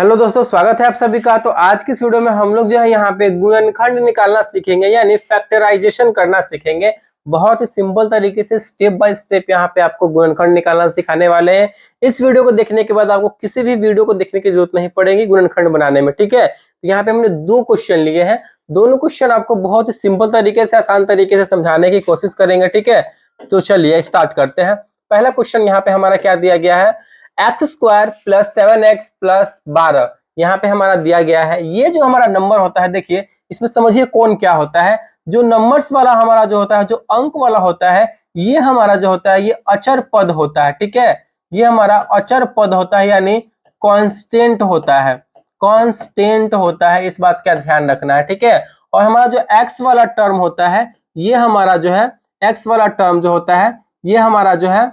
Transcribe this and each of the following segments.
Hello दोस्तों, स्वागत है आप सभी का। तो आज की इस वीडियो में हम लोग जो है यहाँ पे गुणनखंड निकालना सीखेंगे, यानी फैक्टराइजेशन करना सीखेंगे। बहुत ही सिंपल तरीके से स्टेप बाय स्टेप यहाँ पे आपको गुणनखंड निकालना सिखाने वाले हैं। इस वीडियो को देखने के बाद आपको किसी भी वीडियो को देखने की जरूरत नहीं पड़ेगी गुणनखंड बनाने में, ठीक है। तो यहाँ पे हमने दो क्वेश्चन लिए हैं, दोनों क्वेश्चन आपको बहुत ही सिंपल तरीके से, आसान तरीके से समझाने की कोशिश करेंगे, ठीक है। तो चलिए स्टार्ट करते हैं। पहला क्वेश्चन यहाँ पे हमारा क्या दिया गया है, x² + 7x + 12 यहाँ पे हमारा दिया गया है। ये जो हमारा नंबर होता है, देखिए इसमें समझिए कौन क्या होता है। जो नंबर्स वाला हमारा जो होता है, जो अंक वाला होता है, ये हमारा जो होता है ये अचर पद होता है, ठीक है। ये हमारा अचर पद होता है, यानी कांस्टेंट होता है, कांस्टेंट होता है। इस बात का ध्यान रखना है, ठीक है। और हमारा जो x वाला टर्म होता है, ये हमारा जो है x वाला टर्म जो होता है, ये हमारा जो है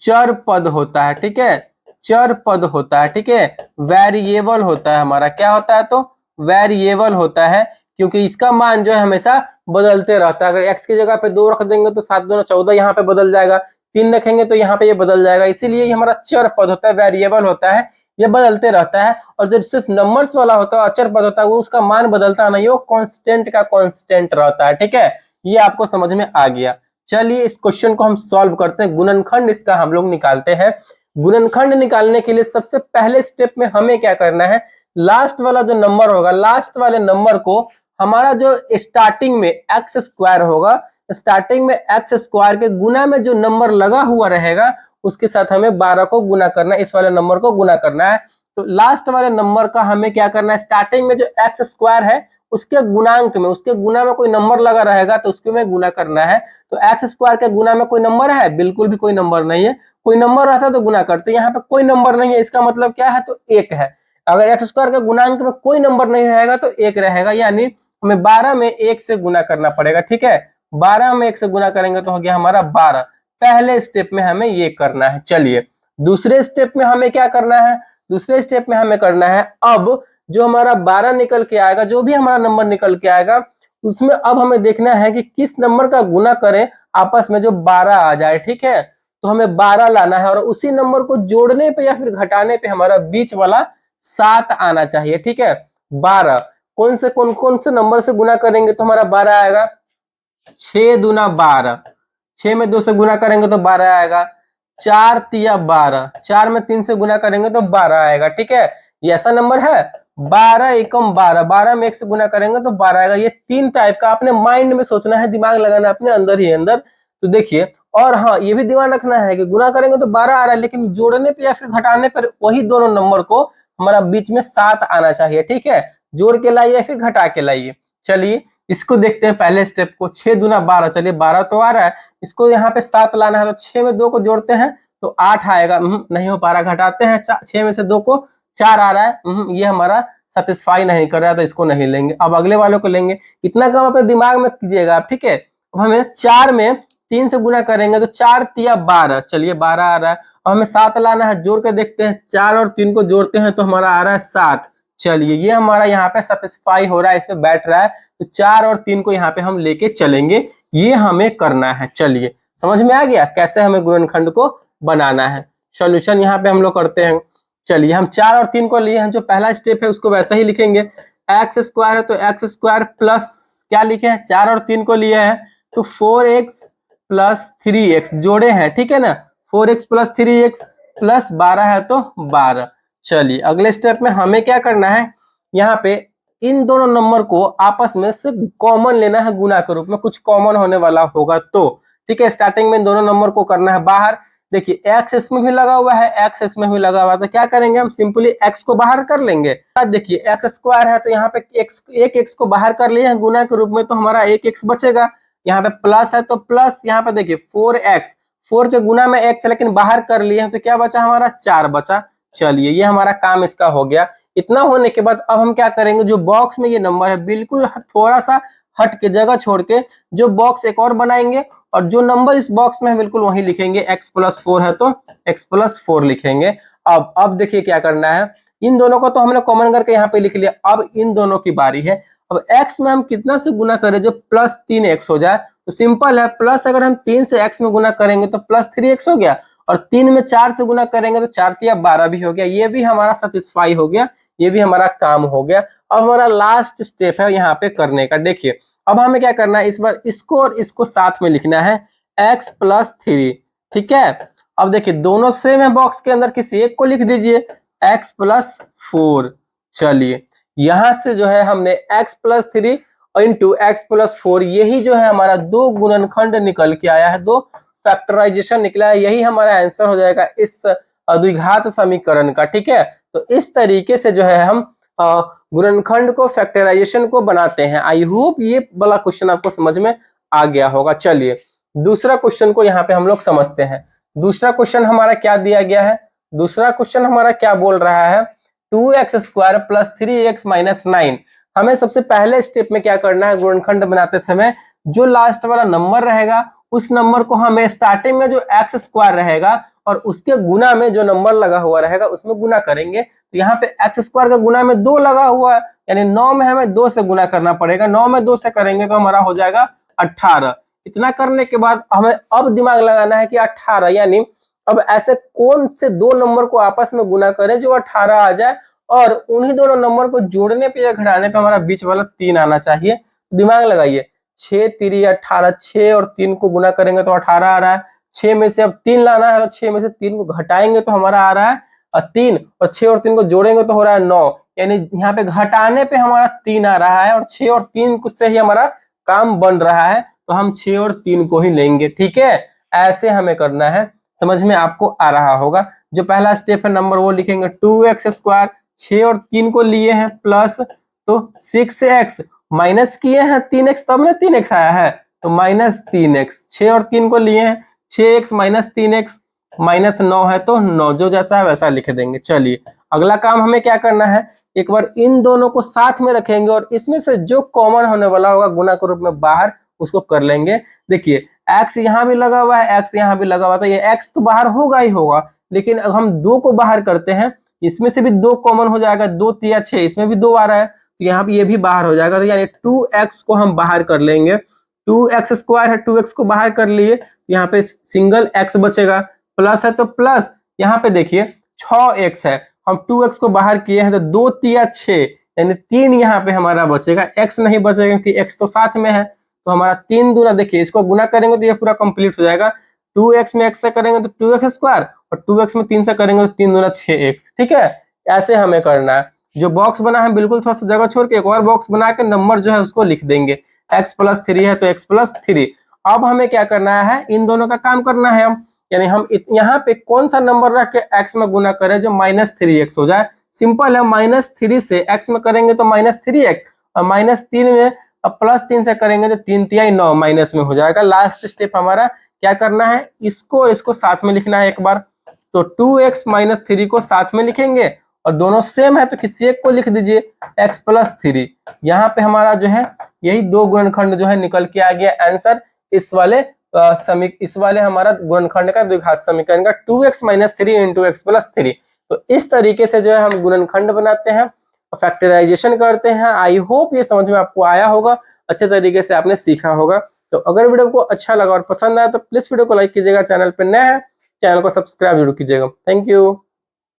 चर पद होता है, ठीक है। चर पद होता है, ठीक है। वेरिएबल होता है हमारा, क्या होता है, तो वेरिएबल होता है, क्योंकि इसका मान जो है हमेशा बदलते रहता है। अगर x की जगह पे 2 रख देंगे तो 7 दूना 14 यहाँ पे बदल जाएगा, 3 रखेंगे तो यहाँ पे ये बदल जाएगा। इसीलिए ये हमारा चर पद होता है, वेरिएबल होता है, ये बदलते रहता है। और जो सिर्फ नंबर्स वाला होता है, अचर पद होता है, वो उसका मान बदलता नहीं, वो कांस्टेंट का कांस्टेंट रहता है, ठीक है। ये आपको समझ में आ गया। चलिए इस क्वेश्चन को हम सॉल्व करते हैं। गुणनखंड इसका हम लोग निकालते हैं। गुणनखंड निकालने के लिए सबसे पहले स्टेप में हमें क्या करना है, लास्ट वाला जो नंबर होगा, लास्ट वाले नंबर को हमारा जो स्टार्टिंग में x² होगा, स्टार्टिंग में x² के गुना में जो नंबर लगा हुआ रहेगा उसके साथ हमें 12 को गुना करना है, इस वाले नंबर को गुना करना है। तो लास्ट वाले नंबर का हमें क्या करना है, स्टार्टिंग में जो x² है उसके गुणांक में, उसके गुना में कोई नंबर लगा रहेगा तो उसके में गुना करना है। तो x² के गुना में कोई नंबर है, बिल्कुल भी कोई नंबर नहीं है। कोई नंबर रहता तो गुना करते, यहाँ पे कोई नंबर नहीं है, इसका मतलब क्या है, तो 1 है। अगर x² के गुणांक में कोई नंबर नहीं रहेगा तो 1 रहेगा, यानी हमें 12 में 1 से गुना करना पड़ेगा, ठीक है। 12 में 1 से गुना करेंगे तो हो गया हमारा 12। पहले स्टेप में हमें ये करना है। चलिए दूसरे स्टेप में हमें क्या करना है, दूसरे स्टेप में हमें करना है, अब जो हमारा 12 निकल के आएगा, जो भी हमारा नंबर निकल के आएगा, उसमें अब हमें देखना है कि किस नंबर का गुना करें आपस में जो 12 आ जाए, ठीक है। तो हमें 12 लाना है और उसी नंबर को जोड़ने पे या फिर घटाने पे हमारा बीच वाला 7 आना चाहिए, ठीक है। 12 कौन से नंबर से गुना करेंगे तो हमारा 12 आएगा, 6 दूना 12, 6 में 2 से गुना करेंगे तो 12 आएगा, 4 तिया 12, 4 में 3 से गुना करेंगे तो 12 आएगा, ठीक है। ये ऐसा नंबर है, 12 एकम 12, 12 में 1 से गुना करेंगे तो 12 आएगा। ये 3 टाइप का आपने माइंड में सोचना है, दिमाग लगाना है अपने अंदर ही अंदर। तो देखिए, और हाँ ये भी दिमाग रखना है कि गुना करेंगे तो 12 आ रहा है, लेकिन जोड़ने पे या फिर घटाने पर वही दोनों नंबर को हमारा बीच में 7 आना चाहिए, ठीक है। जोड़ के लाइए या फिर घटा के लाइए। चलिए इसको देखते हैं पहले स्टेप को, 6 दूना 12, चलिए 12 तो आ रहा है, इसको यहाँ पे 7 लाना है। तो 6 में 2 को जोड़ते हैं तो 8 आएगा, नहीं हो पा रहा, घटाते हैं, 6 में से 2 को 4 आ रहा है, ये हमारा सेटिस्फाई नहीं कर रहा है तो इसको नहीं लेंगे। अब अगले वालों को लेंगे। इतना काम अपने दिमाग में कीजिएगा आप, ठीक है। अब हमें 4 में 3 से गुना करेंगे तो 4 तिया 12, चलिए 12 आ रहा है। अब हमें 7 लाना है, जोड़ के देखते हैं, 4 और 3 को जोड़ते हैं तो हमारा आ रहा है 7। चलिए ये हमारा यहाँ पे सेटिस्फाई हो रहा है, इसमें बैठ रहा है। तो 4 और 3 को यहाँ पे हम लेके चलेंगे, ये हमें करना है। चलिए समझ में आ गया कैसे हमें गुणनखंड को बनाना है। सॉल्यूशन यहाँ पे हम लोग करते हैं। चलिए हम 4 और 3 को लिए हैं, जो पहला स्टेप है उसको वैसा ही लिखेंगे। x² है तो x² प्लस क्या लिखे हैं, 4 और 3 को लिए हैं तो 4x + 3x जोड़े हैं, ठीक है ना। 4x + 3x + 12 है तो 12। चलिए अगले स्टेप में हमें क्या करना है, यहाँ पे इन दोनों नंबर को आपस में से कॉमन लेना है, गुना के रूप में कुछ कॉमन होने वाला होगा तो, ठीक है। स्टार्टिंग में इन दोनों नंबर को करना है बाहर। देखिए x इसमें भी लगा हुआ है, x इसमें भी लगा हुआ है, तो क्या करेंगे हम, सिंपली x को बाहर कर लेंगे। देखिए x² है तो यहाँ पे एक x को बाहर कर लिए हैं गुना के रूप में, तो हमारा एक x बचेगा। यहाँ पे प्लस है तो प्लस, यहाँ पे देखिए 4x, 4 के गुना में x लेकिन बाहर कर लिए हैं तो क्या बचा, हमारा 4 बचा। चलिए ये हमारा काम इसका हो गया। इतना होने के बाद अब हम क्या करेंगे, जो बॉक्स में ये नंबर है बिल्कुल थोड़ा सा हट के, जगह छोड़ के, जो बॉक्स एक और बनाएंगे और जो नंबर इस बॉक्स में है बिल्कुल वही लिखेंगे। x + 4 है तो x + 4 लिखेंगे। अब देखिए क्या करना है, इन दोनों को तो हमने कॉमन करके यहाँ पे लिख लिया। अब इन दोनों की बारी है। अब x में हम कितना से गुना करें जो +3x हो जाए, तो सिंपल है, प्लस अगर हम 3 से x में गुना करेंगे तो +3x हो गया, और 3 में 4 से गुना करेंगे तो 4 तिया 12 भी हो गया, ये भी हमारा सेटिस्फाई हो गया, ये भी हमारा काम हो गया। अब हमारा लास्ट स्टेप है यहाँ पे करने का। देखिए अब हमें क्या करना है, इस बार इसको और इसको साथ में लिखना है x + 3, ठीक है। अब देखिए दोनों सेम है, बॉक्स के अंदर किसी एक को लिख दीजिए x + 4। चलिए यहां से जो है हमने x + 3 इंटू x + 4, यही जो है हमारा दो गुणनखंड निकल के आया है, दो फैक्टराइजेशन निकला है, यही हमारा आंसर हो जाएगा इस द्विघात समीकरण का, ठीक है। तो इस तरीके से जो है हम गुणनखंड को, फैक्टराइजेशन को बनाते हैं। आई होप ये वाला क्वेश्चन आपको समझ में आ गया होगा। चलिए दूसरा क्वेश्चन को यहाँ पे हम लोग समझते हैं। दूसरा क्वेश्चन हमारा क्या दिया गया है, दूसरा क्वेश्चन हमारा क्या बोल रहा है, 2x² + 3x - 9। हमें सबसे पहले स्टेप में क्या करना है, गुणनखंड बनाते समय जो लास्ट वाला नंबर रहेगा उस नंबर को हमें स्टार्टिंग में जो x² रहेगा और उसके गुना में जो नंबर लगा हुआ रहेगा उसमें गुना करेंगे। तो यहाँ पे x² का गुना में 2 लगा हुआ है, यानी 9 में हमें 2 से गुना करना पड़ेगा। 9 में 2 से करेंगे तो हमारा हो जाएगा 18। इतना करने के बाद हमें अब दिमाग लगाना है कि 18, यानी अब ऐसे कौन से दो नंबर को आपस में गुना करें जो 18 आ जाए, और उन्हीं दोनों नंबर को जोड़ने पे या घटाने पे हमारा बीच वाला 3 आना चाहिए। दिमाग लगाइए, 6 × 3 = 18, 6 और 3 को गुना करेंगे तो 18 आ रहा है। 6 में से अब 3 लाना है, तो 6 में से 3 को घटाएंगे तो हमारा आ रहा है 3, और 6 और 3 को जोड़ेंगे तो हो रहा है 9, यानी यहाँ पे घटाने पे हमारा 3 आ रहा है और 6 और 3 से ही हमारा काम बन रहा है, तो हम 6 और 3 को ही लेंगे, ठीक है। ऐसे हमें करना है, समझ में आपको आ रहा होगा। जो पहला स्टेप है नंबर वो लिखेंगे 2x², 6 और 3 को लिए हैं प्लस, तो 6x माइनस किए हैं 3x, तब ना 3x आया है, तो -3x। 6 और 3 को लिए हैं, 6x - 3x -9 है, तो 9 जो जैसा है वैसा लिख देंगे। चलिए अगला काम हमें क्या करना है, एक बार इन दोनों को साथ में रखेंगे और इसमें से जो कॉमन होने वाला होगा गुना के रूप में बाहर, उसको कर लेंगे। देखिए x यहाँ भी लगा हुआ है, x यहाँ भी लगा हुआ था, ये x तो बाहर होगा ही होगा, लेकिन अब हम 2 को बाहर करते हैं, इसमें से भी 2 कॉमन हो जाएगा, 2 × 3 = 6, इसमें भी 2 आ रहा है, तो यहाँ पे ये भी बाहर हो जाएगा, तो यानी 2x को हम बाहर कर लेंगे। 2x² है, 2x को बाहर कर लिए, यहाँ पे सिंगल x बचेगा, प्लस है तो प्लस, यहाँ पे देखिए 6x है, हम 2x को बाहर किए हैं तो 2 × 3 = 6, यानी 3 यहाँ पे हमारा बचेगा, x नहीं बचेगा क्योंकि x तो साथ में है, तो हमारा 3 दूना, देखिए इसको गुना करेंगे तो ये पूरा कंप्लीट हो जाएगा। 2x में x से करेंगे तो 2x² और 2x में 3 से करेंगे तो 3 दूना 6x, ठीक है। ऐसे हमें करना है। जो बॉक्स बना है बिल्कुल थोड़ा सा जगह छोड़ के एक और बॉक्स बना के नंबर जो है उसको लिख देंगे, x + 3 है तो x + 3। अब हमें क्या करना है, इन दोनों का काम करना है हम, यानी हम यहाँ पे कौन सा नंबर रख के x में गुना करें जो -3x हो जाए। सिंपल है, -3 से x में करेंगे तो -3x, और -3 में अब +3 से करेंगे तो 3 × 3 = 9 माइनस में हो जाएगा। लास्ट स्टेप हमारा क्या करना है, इसको और इसको साथ में लिखना है एक बार, तो 2x - 3 को साथ में लिखेंगे और दोनों सेम है तो किसी एक को लिख दीजिए x + 3। यहाँ पे हमारा जो है यही दो गुणनखंड जो है निकल के आ गया आंसर इस वाले हमारा गुणनखंड का द्विघात समीकरण का 2x - 3 × x + 3। तो इस तरीके से जो है हम गुणनखंड बनाते हैं, फैक्टराइजेशन करते हैं। आई होप ये समझ में आपको आया होगा, अच्छे तरीके से आपने सीखा होगा। तो अगर वीडियो को अच्छा लगा और पसंद आया तो प्लीज वीडियो को लाइक कीजिएगा, चैनल पर नए हैं चैनल को सब्सक्राइब जरूर कीजिएगा। Thank you.